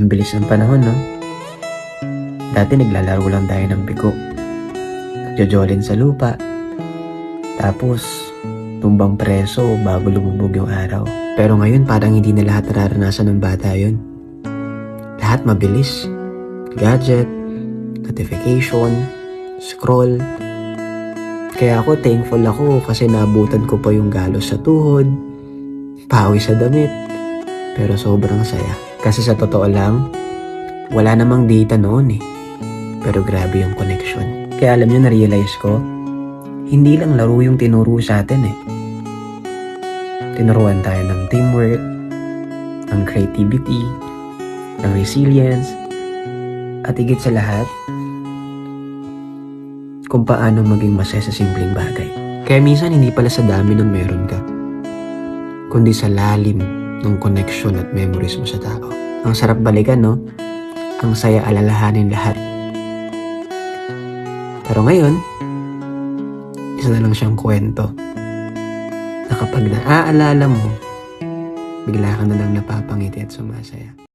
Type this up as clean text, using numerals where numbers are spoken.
Ang bilis ng panahon, no? Dati naglalaro lang tayo ng biko. Nagjojolin sa lupa. Tapos, tumbang preso bago lumubog yung araw. Pero ngayon parang hindi na lahat nararanasan ng bata yun. Lahat mabilis. Gadget, notification, scroll. Kaya ako thankful ako kasi naabutan ko pa yung galos sa tuhod, pawis sa damit. Pero sobrang saya. Kasi sa totoo lang, wala namang data noon eh. Pero grabe yung connection. Kaya alam nyo, na-realize ko, hindi lang laro yung tinuro sa atin eh. Tinuruan tayo ng teamwork, ng creativity, ng resilience, at higit sa lahat, kung paano maging masaya sa simpleng bagay. Kaya minsan hindi pala sa dami ng meron ka, kundi sa lalim ng connection at memories mo sa tao. Ang sarap balikan, no? Ang saya alalahanin lahat. Pero ngayon, isa na lang siyang kwento na kapag naaalala mo, bigla ka na lang napapangiti at sumasaya.